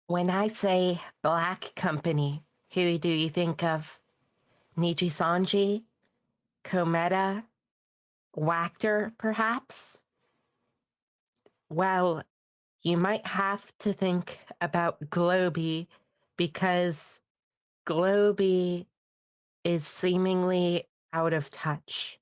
When I say black company, who do you think of? Niji Sanji? Kometa? Wactor, perhaps? Well, you might have to think about Globie because Globie is seemingly out of touch.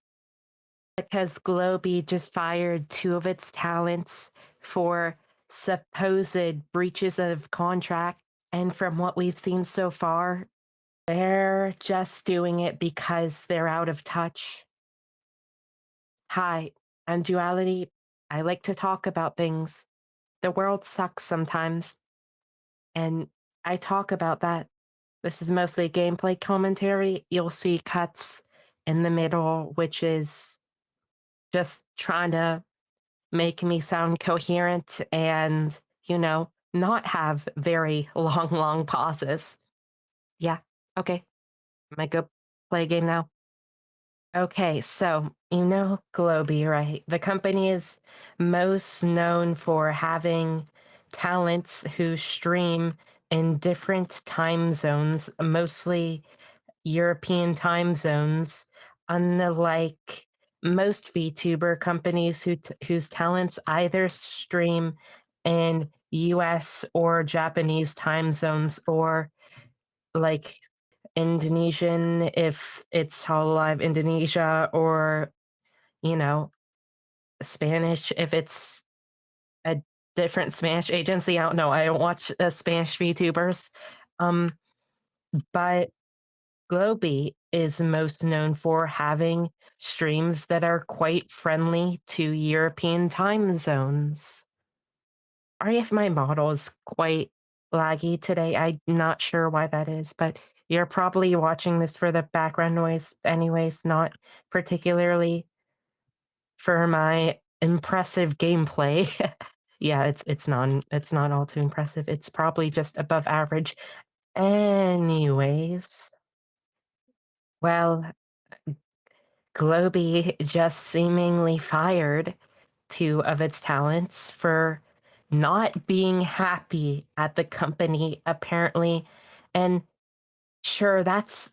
Because Globie just fired two of its talents for supposed breaches of contract. And from what we've seen so far, they're just doing it because they're out of touch. Hi, I'm Duality. I like to talk about things. The world sucks sometimes, and I talk about that. This is mostly gameplay commentary. You'll see cuts in the middle, which is just trying to make me sound coherent and, not have very long pauses. Yeah, okay. Am I go play a game now? Okay, so Globie, right? The company is most known for having talents who stream in different time zones, mostly European time zones, unlike most VTuber companies whose talents either stream in US or Japanese time zones or like Indonesian if it's Hololive Indonesia or, you know, Spanish if it's a different Spanish agency. I don't know. I don't watch Spanish VTubers. Um, but Globie is most known for having streams that are quite friendly to European time zones. Sorry if my model is quite laggy today. I'm not sure why that is, but you're probably watching this for the background noise anyways, not particularly for my impressive gameplay. Yeah, it's not all too impressive. It's probably just above average. Anyways, well, Globie just seemingly fired two of its talents for not being happy at the company, apparently. And sure, that's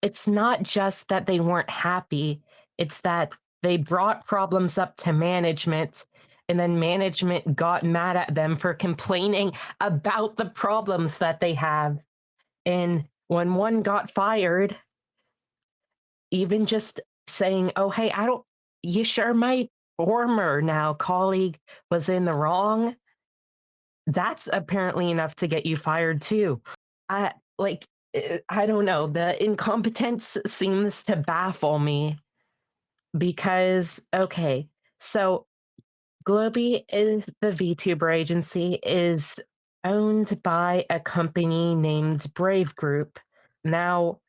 it's not just that they weren't happy, it's that they brought problems up to management, and then management got mad at them for complaining about the problems that they have. And when one got fired, even just saying, "Oh, hey, I don't you sure my former now colleague was in the wrong?" That's apparently enough to get you fired too. I like I don't know. The incompetence seems to baffle me because okay, so Globie is the VTuber agency is owned by a company named Brave Group. Now,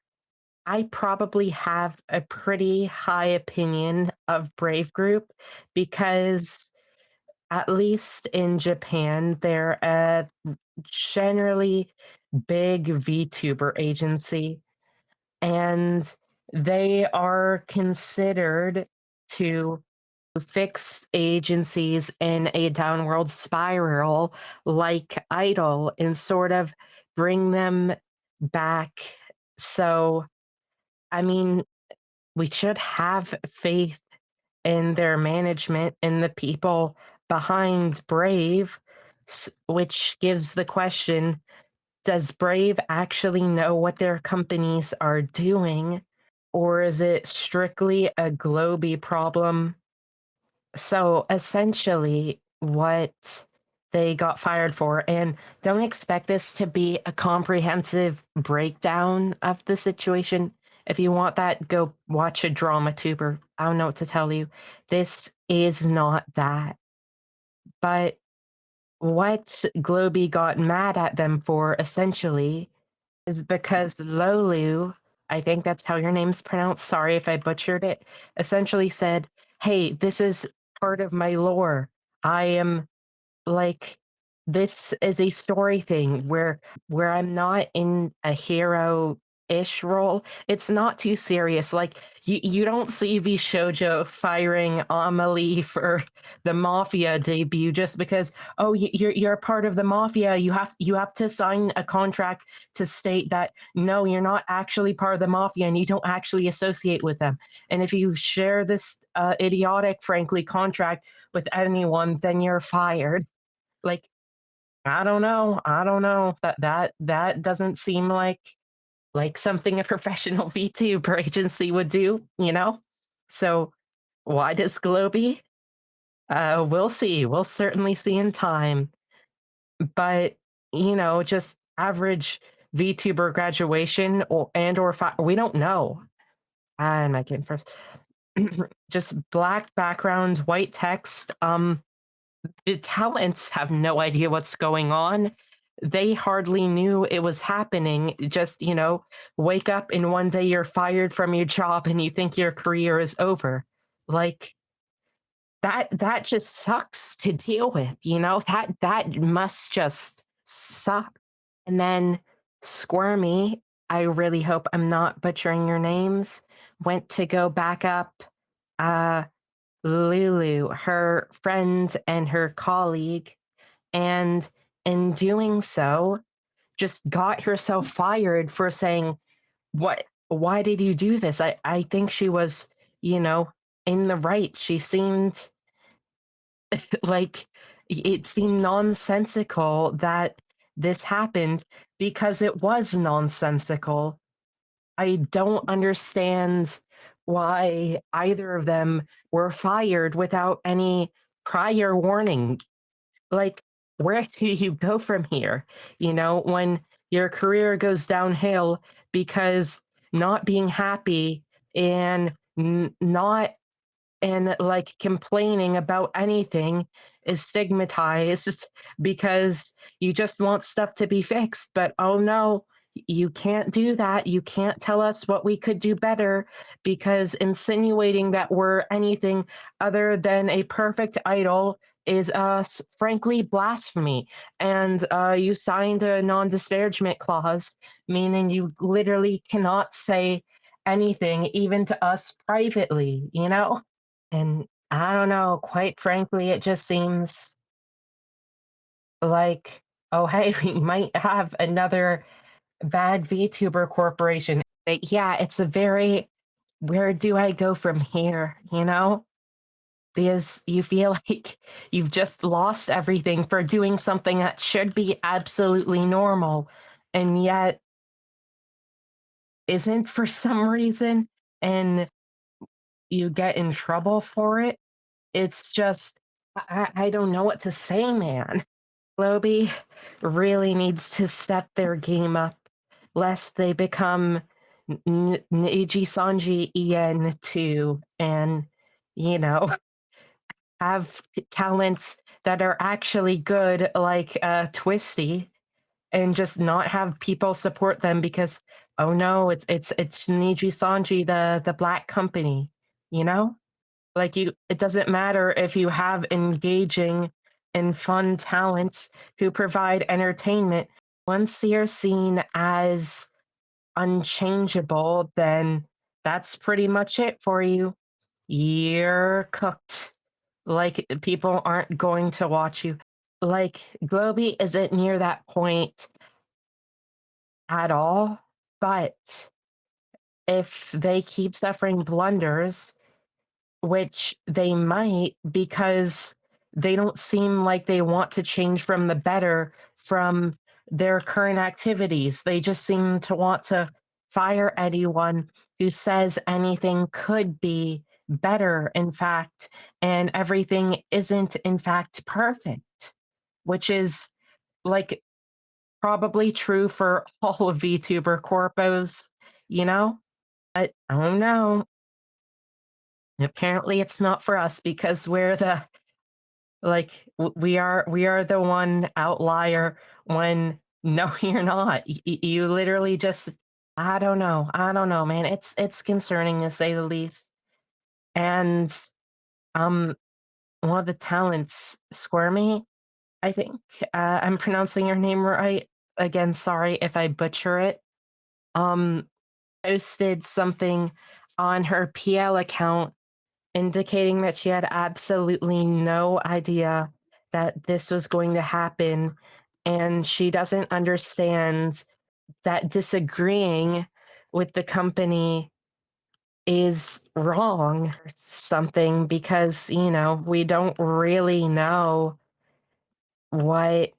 I probably have a pretty high opinion of Brave Group because at least in Japan, they're a generally big VTuber agency, and they are considered to fix agencies in a downward spiral like Idol and sort of bring them back. So, I mean, we should have faith in their management and the people behind Brave, which gives the question, does Brave actually know what their companies are doing, or is it strictly a Globie problem? So essentially, what they got fired for, and don't expect this to be a comprehensive breakdown of the situation. If you want that, go watch a drama tuber. I don't know what to tell you. This is not that. But what Globie got mad at them for essentially is because Lolu, I think that's how your name's pronounced, sorry if I butchered it, essentially said, "Hey, this is part of my lore. I am like this is a story thing where I'm not in a hero ish role. It's not too serious. Like you don't see V Shoujo firing Amelie for the Mafia debut just because you're a part of the Mafia. You have to sign a contract to state that no, you're not actually part of the Mafia and you don't actually associate with them. And if you share this idiotic, frankly, contract with anyone, then you're fired. Like I don't know. I don't know. That doesn't seem like something a professional VTuber agency would do, you know? So why does Globie? We'll see. We'll certainly see in time. But just average VTuber graduation we don't know. I'm not getting first. Just black background, white text. The talents have no idea what's going on. They hardly knew it was happening. Just, wake up and one day you're fired from your job and you think your career is over. Like that just sucks to deal with, That must just suck. And then Squirmy, I really hope I'm not butchering your names, went to go back up uh Lulu, her friend and her colleague, and in doing so, just got herself fired for saying, "What? Why did you do this?" I think she was, in the right. She seemed like it seemed nonsensical that this happened because it was nonsensical. I don't understand why either of them were fired without any prior warning. Like, where do you go from here? When your career goes downhill because not being happy and not and like complaining about anything is stigmatized because you just want stuff to be fixed. But oh no, you can't do that. You can't tell us what we could do better because insinuating that we're anything other than a perfect idol is frankly blasphemy. And you signed a non-disparagement clause, meaning you literally cannot say anything even to us privately. And I don't know, quite frankly, it just seems like, oh, hey, we might have another bad VTuber corporation. But yeah, it's a very, where do I go from here? Because you feel like you've just lost everything for doing something that should be absolutely normal and yet isn't for some reason, and you get in trouble for it. It's just, I don't know what to say, man. Globie really needs to step their game up, lest they become Neji Sanji EN too, and, you know, have talents that are actually good, like Twisty, and just not have people support them because, oh no, it's Neji Sanji, the black company, you know? Like it doesn't matter if you have engaging and fun talents who provide entertainment. Once you're seen as unchangeable, then that's pretty much it for you. You're cooked. Like people aren't going to watch you. Like Globie isn't near that point at all, but if they keep suffering blunders, which they might because they don't seem like they want to change from the better from their current activities. They just seem to want to fire anyone who says anything could be better, in fact, and everything isn't, in fact, perfect, which is like probably true for all of VTuber corpos. But I don't know. Apparently, it's not for us because we're the like we are the one outlier when no, you're not. You literally just I don't know, man. It's concerning to say the least. And um, one of the talents, Squirmy, I think I'm pronouncing your name right. Again, sorry if I butcher it. posted something on her PL account indicating that she had absolutely no idea that this was going to happen, and she doesn't understand that disagreeing with the company is wrong or something because, we don't really know what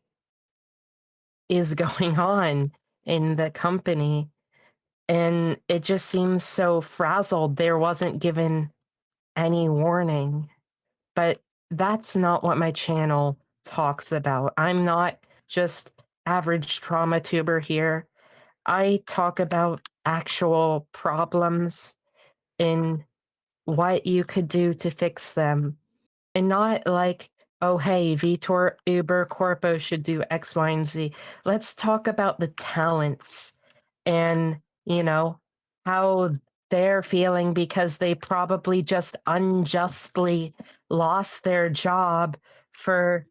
is going on in the company. And it just seems so frazzled. There wasn't given any warning. But that's not what my channel talks about. I'm not just average trauma tuber here. I talk about actual problems and what you could do to fix them. And not like, oh, hey, Vitor Uber Corpo should do X, Y, and Z. Let's talk about the talents and, how they're feeling because they probably just unjustly lost their job for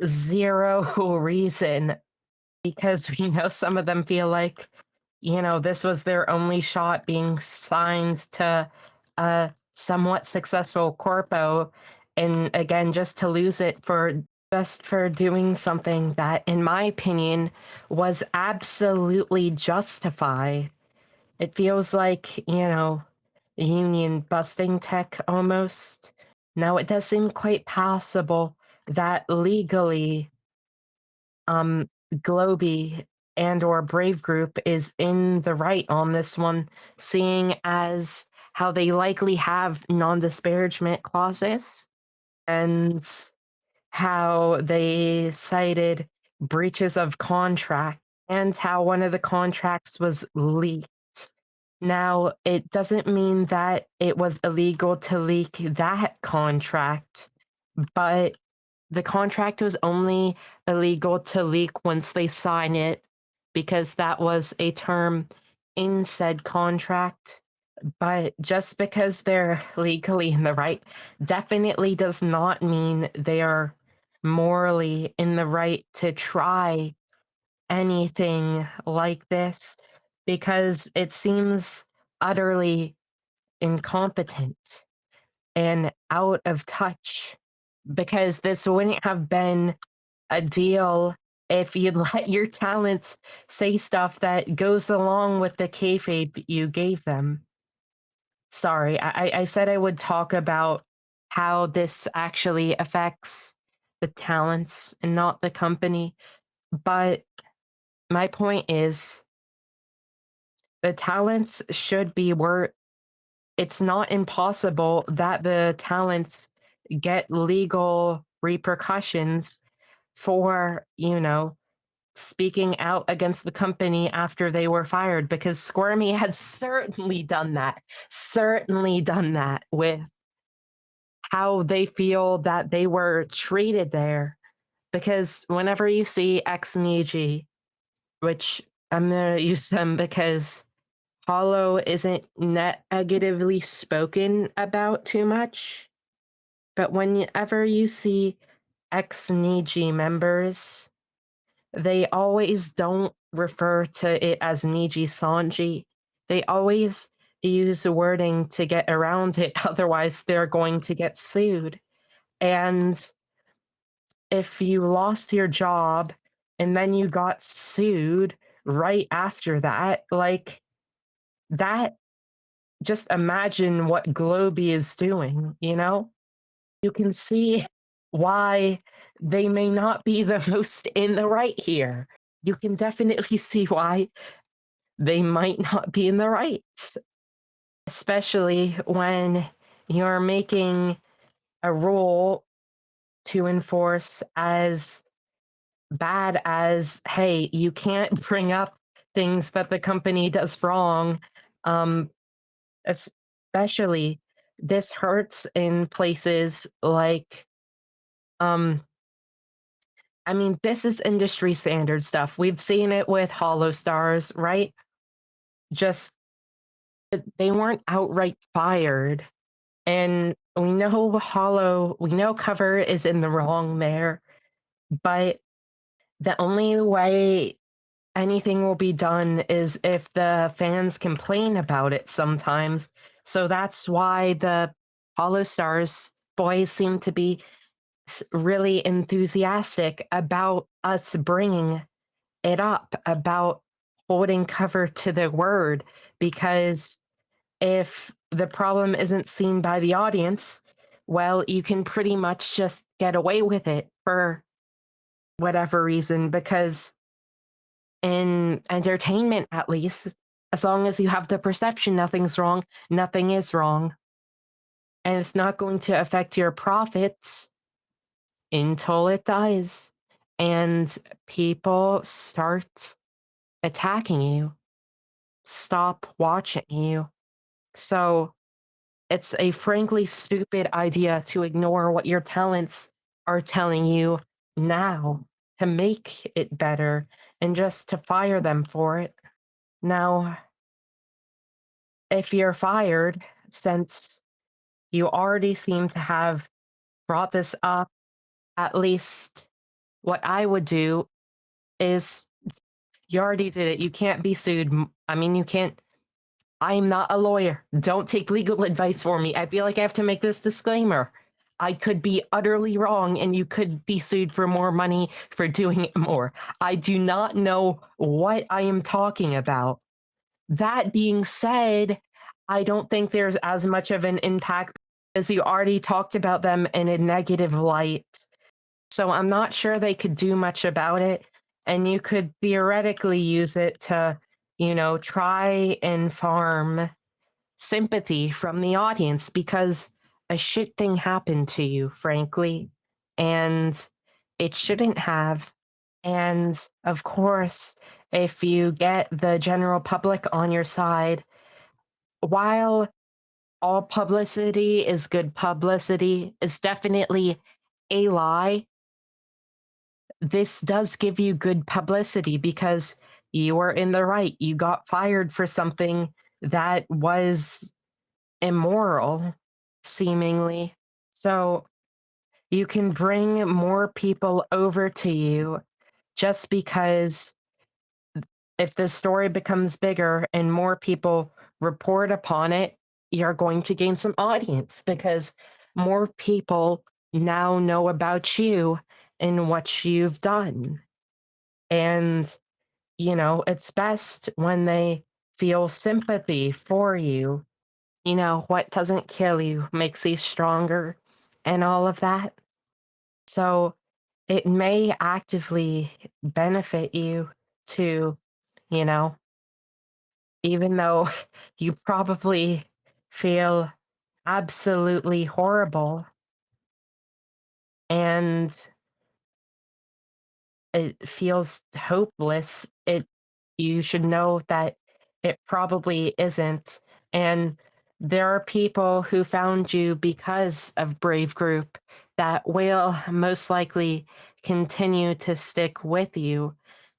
zero reason because we know some of them feel like, this was their only shot being signed to a somewhat successful corpo. And again, just to lose it for just for doing something that, in my opinion, was absolutely justified. It feels like, union busting tech almost. Now, it does seem quite possible that legally, Globie and or Brave Group is in the right on this one, seeing as how they likely have non-disparagement clauses and how they cited breaches of contract and how one of the contracts was leaked. Now, it doesn't mean that it was illegal to leak that contract, but the contract was only illegal to leak once they sign it because that was a term in said contract. But just because they're legally in the right definitely does not mean they are morally in the right to try anything like this because it seems utterly incompetent and out of touch because this wouldn't have been a deal if you'd let your talents say stuff that goes along with the kayfabe you gave them. Sorry, I said I would talk about how this actually affects the talents and not the company, but my point is the talents should be where it's not impossible that the talents get legal repercussions for, speaking out against the company after they were fired because Squirmy had certainly done that with how they feel that they were treated there. Because whenever you see ex Niji, which I'm gonna use them because Hollow isn't negatively spoken about too much, but whenever you see ex Niji members, they always don't refer to it as Niji Sanji. They always use the wording to get around it, otherwise, they're going to get sued. And if you lost your job and then you got sued right after that, like that, just imagine what Globie is doing, you know? You can see why they may not be the most in the right here. You can definitely see why they might not be in the right, especially when you're making a rule to enforce as bad as, hey, you can't bring up things that the company does wrong. Um, Especially this hurts in places like, um, I mean, this is industry standard stuff. We've seen it with Hollow Stars, right? Just they weren't outright fired. And we know Cover is in the wrong there, but the only way anything will be done is if the fans complain about it sometimes. So that's why the Hollow Stars boys seem to be really enthusiastic about us bringing it up, about holding cover to the word, because if the problem isn't seen by the audience, well, you can pretty much just get away with it for whatever reason, because in entertainment, at least, as long as you have the perception nothing's wrong, nothing is wrong. And it's not going to affect your profits until it does. And people start attacking you, stop watching you. So it's a frankly stupid idea to ignore what your talents are telling you now to make it better and just to fire them for it. Now, if you're fired, since you already seem to have brought this up, at least what I would do is you already did it. You can't be sued. I mean, you can't. I'm not a lawyer. Don't take legal advice for me. I feel like I have to make this disclaimer. I could be utterly wrong and you could be sued for more money for doing it more. I do not know what I am talking about. That being said, I don't think there's as much of an impact as you already talked about them in a negative light. So I'm not sure they could do much about it. And you could theoretically use it to, try and farm sympathy from the audience because a shit thing happened to you, frankly, and it shouldn't have. And of course, if you get the general public on your side, while all publicity is good publicity, is definitely a lie. This does give you good publicity because you were in the right. You got fired for something that was immoral, seemingly. So you can bring more people over to you just because if the story becomes bigger and more people report upon it, you're going to gain some audience because more people now know about you and what you've done. And, it's best when they feel sympathy for you. What doesn't kill you makes you stronger and all of that. So it may actively benefit you to, you know, even though you probably feel absolutely horrible and it feels hopeless, you should know that it probably isn't. And there are people who found you because of Brave Group that will most likely continue to stick with you,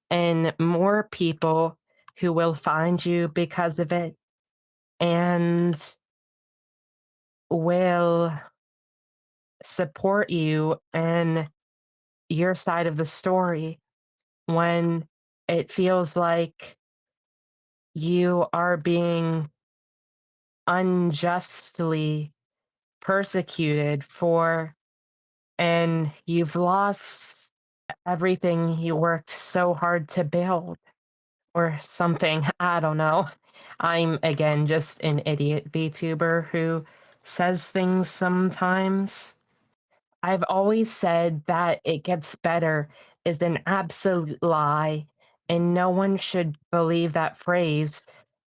and more people who will find you because of it and will support you in your side of the story when it feels like you are being unjustly persecuted for and you've lost everything you worked so hard to build or something. I don't know. I'm again just an idiot VTuber who says things sometimes. I've always said that it gets better is an absolute lie, and no one should believe that phrase.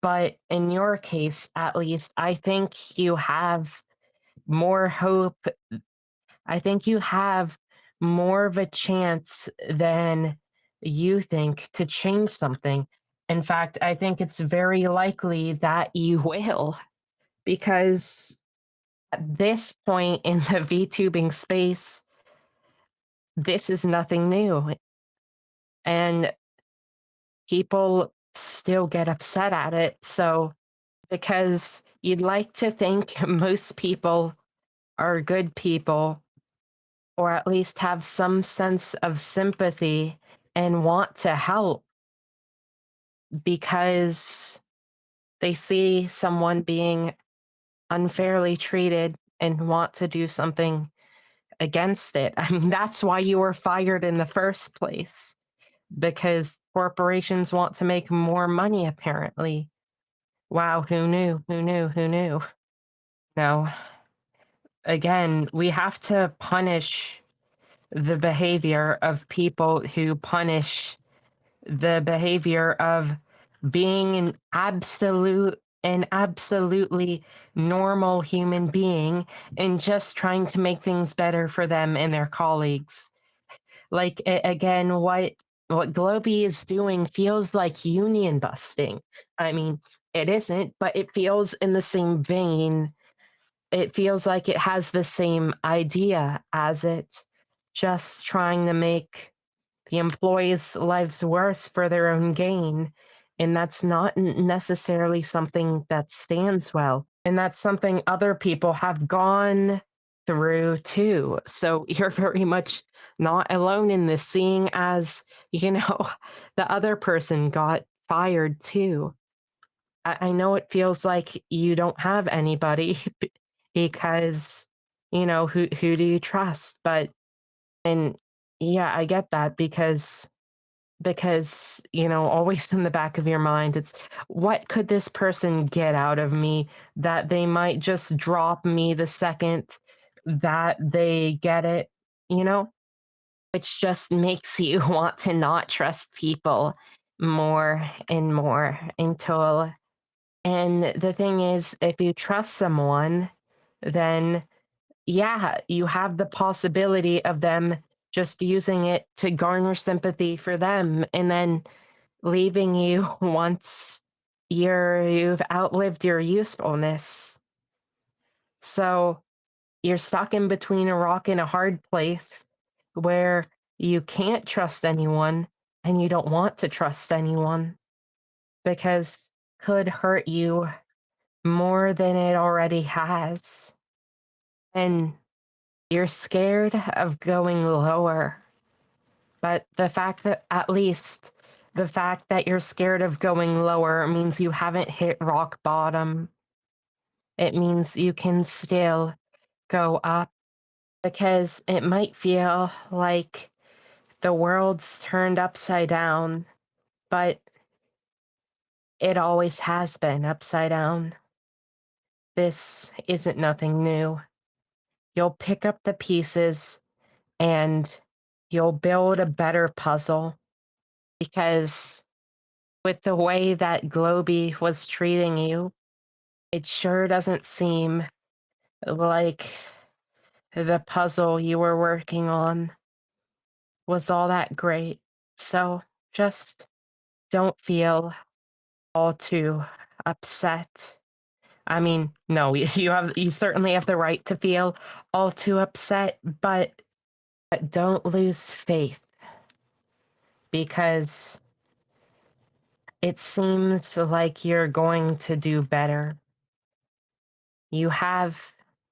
But in your case, at least, I think you have more hope. I think you have more of a chance than you think to change something. In fact, I think it's very likely that you will, because at this point in the VTubing space, this is nothing new. And people still get upset at it. So, because you'd like to think most people are good people, or at least have some sense of sympathy and want to help. because they see someone being unfairly treated and want to do something against it. I mean, that's why you were fired in the first place, because corporations want to make more money, apparently. Wow, who knew? Who knew? Who knew? No, again, we have to punish the behavior of people who punish the behavior of being an absolutely normal human being and just trying to make things better for them and their colleagues. Like again, what Globie is doing feels like union busting. I mean, it isn't, but it feels in the same vein. It feels like it has the same idea as it, just trying to make the employees' lives worse for their own gain. And that's not necessarily something that stands well. And that's something other people have gone through too. So you're very much not alone in this, seeing as, the other person got fired too. I know it feels like you don't have anybody because, who do you trust? But, and yeah, I get that because always in the back of your mind it's, what could this person get out of me that they might just drop me the second that they get it, you know which just makes you want to not trust people more and more until, and the thing is, if you trust someone, then yeah, you have the possibility of them just using it to garner sympathy for them and then leaving you once you've outlived your usefulness. So you're stuck in between a rock and a hard place where you can't trust anyone and you don't want to trust anyone because could hurt you more than it already has. And you're scared of going lower. But the fact that you're scared of going lower means you haven't hit rock bottom. It means you can still go up because it might feel like the world's turned upside down, but it always has been upside down. This isn't nothing new. You'll pick up the pieces and you'll build a better puzzle because with the way that Globie was treating you, it sure doesn't seem like the puzzle you were working on was all that great. So just don't feel all too upset. I mean, no, you certainly have the right to feel all too upset, but don't lose faith because it seems like you're going to do better. You have,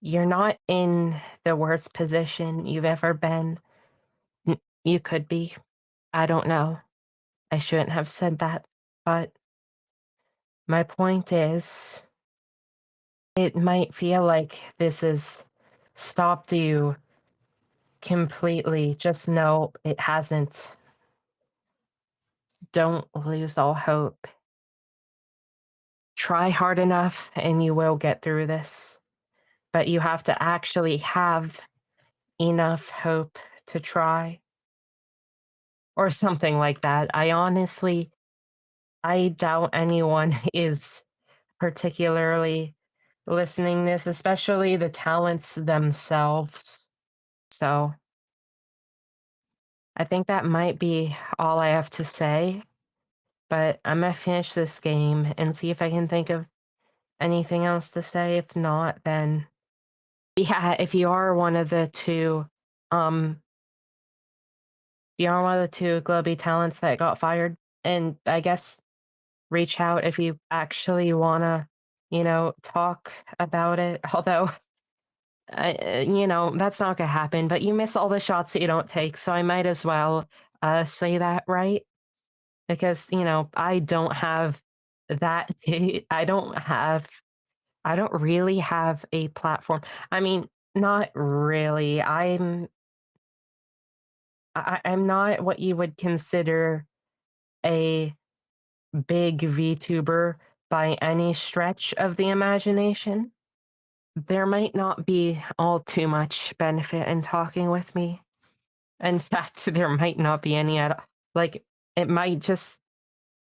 you're not in the worst position you've ever been. You could be. I don't know. I shouldn't have said that. But my point is, it might feel like this has stopped you completely. Just know it hasn't. Don't lose all hope. Try hard enough and you will get through this. But you have to actually have enough hope to try, or something like that. I doubt anyone is particularly listening this, especially the talents themselves. So I think that might be all I have to say, but I'm gonna finish this game and see if I can think of anything else to say. If not, then yeah, if you are one of the two, um, you are one of the two Globey talents that got fired, and I guess reach out if you actually wanna, talk about it. Although, that's not gonna happen, but you miss all the shots that you don't take, so I might as well say that, right? because, I don't have that I don't really have a platform. I mean, not really. I'm not what you would consider a big VTuber by any stretch of the imagination. There might not be all too much benefit in talking with me. In fact, there might not be any at all. Like, it might just,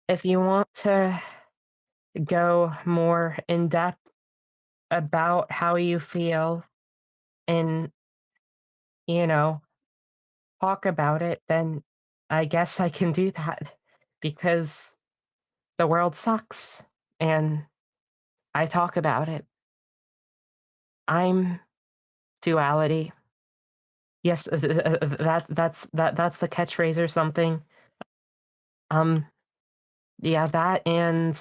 if you want to go more in depth about how you feel and, you know, talk about it, then I guess I can do that because the world sucks and I talk about it. I'm duality. Yes, that's the catchphrase or something. Um, yeah, that and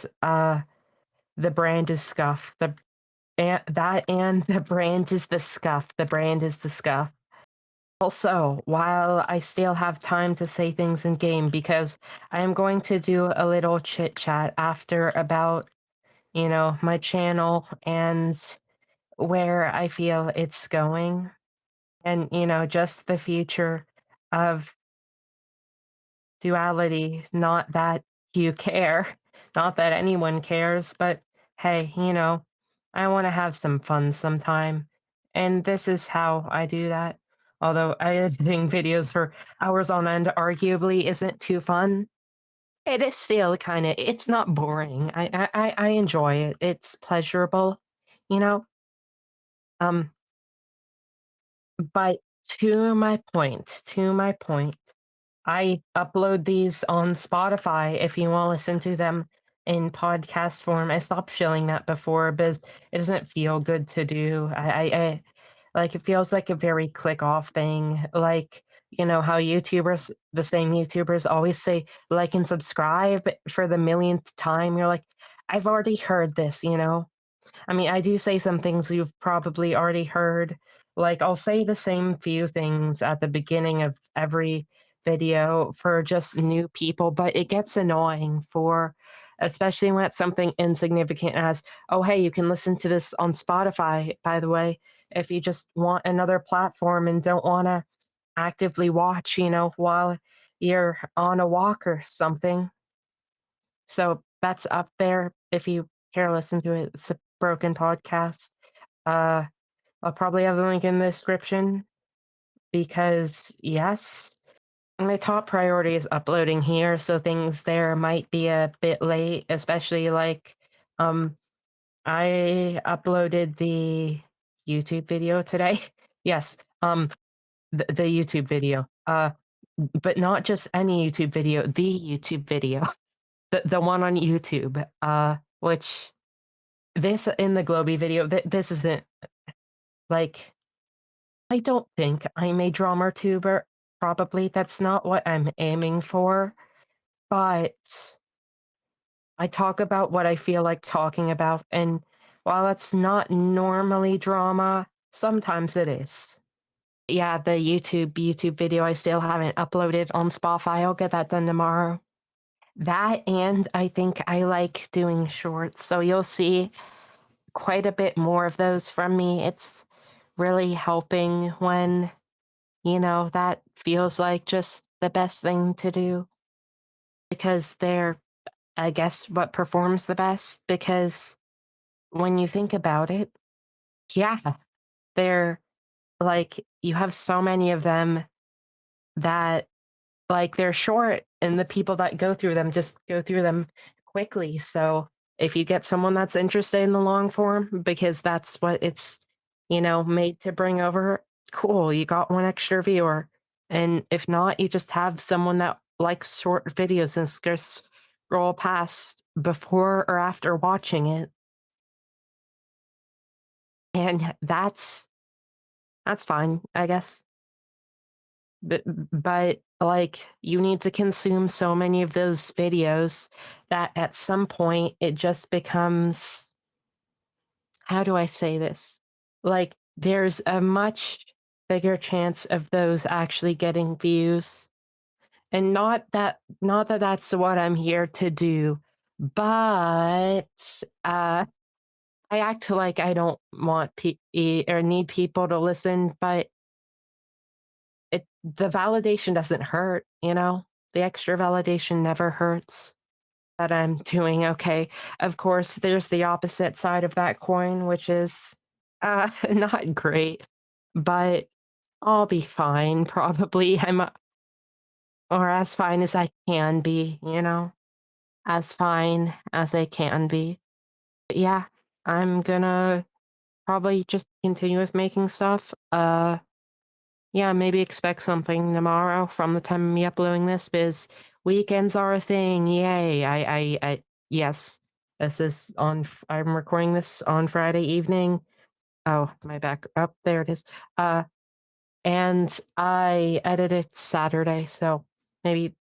the brand is scuff. That and the brand is the scuff. The brand is the scuff. Also, while I still have time to say things in game, because I am going to do a little chit chat after about, my channel and where I feel it's going and, just the future of duality. Not that you care, not that anyone cares, but hey, I want to have some fun sometime. And this is how I do that. Although editing videos for hours on end arguably isn't too fun, it is still kind of, it's not boring. I enjoy it. It's pleasurable, you know? Um, but to my point, I upload these on Spotify if you want to listen to them in podcast form. I stopped shilling that before because it doesn't feel good to do. I like it feels like a very click off thing. Like, how the same YouTubers always say like and subscribe for the millionth time. You're like, I've already heard this. I mean, I do say some things you've probably already heard. Like, I'll say the same few things at the beginning of every video for just new people, but it gets annoying especially when it's something insignificant as, oh, hey, you can listen to this on Spotify, by the way, if you just want another platform and don't want to actively watch, while you're on a walk or something. So that's up there if you care to listen to it. It's a broken podcast. Uh, I'll probably have the link in the description because, yes, my top priority is uploading here. So things there might be a bit late, especially like um, I uploaded the YouTube video today. Yes, the YouTube video. But not just any YouTube video, the YouTube video, the one on YouTube, which this in the Globie video, this isn't like, I don't think I'm a drummer tuber. Probably that's not what I'm aiming for, but I talk about what I feel like talking about, and while it's not normally drama, sometimes it is. Yeah, the YouTube video I still haven't uploaded on Spotify. I'll get that done tomorrow. That and I think I like doing shorts, so you'll see quite a bit more of those from me. It's really helping when, that feels like just the best thing to do because they're, I guess, what performs the best. Because when you think about it, yeah, they're like, you have so many of them that like, they're short, and the people that go through them just go through them quickly, so if you get someone that's interested in the long form because that's what it's, made to bring over, cool, you got one extra viewer, and if not, you just have someone that likes short videos and just scroll past before or after watching it, and that's fine, I guess. But, like, you need to consume so many of those videos that at some point it just becomes, how do I say this? Like, there's a much bigger chance of those actually getting views And not that that's what I'm here to do, but, I act like I don't want or need people to listen, but the validation doesn't hurt, you know? The extra validation never hurts that I'm doing okay. Of course, there's the opposite side of that coin, which is, not great, but I'll be fine probably. Or as fine as I can be, you know? As fine as I can be. But yeah, I'm gonna probably just continue with making stuff. Yeah, maybe expect something tomorrow from the time of me uploading this because weekends are a thing. Yay. Yes, this is I'm recording this on Friday evening. Oh, my back up there it is. Uh, and I edit it Saturday, so maybe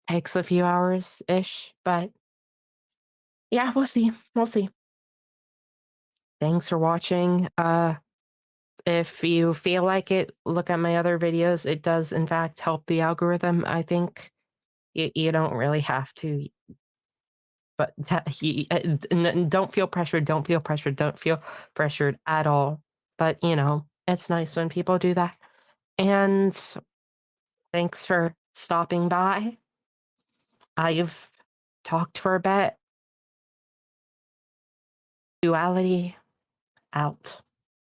takes a few hours ish, but yeah, we'll see. We'll see. Thanks for watching. If you feel like it, look at my other videos. It does, in fact, help the algorithm, I think. You don't really have to, but don't feel pressured. Don't feel pressured. Don't feel pressured at all. But, it's nice when people do that. And thanks for stopping by. I've talked for a bit. Duality out.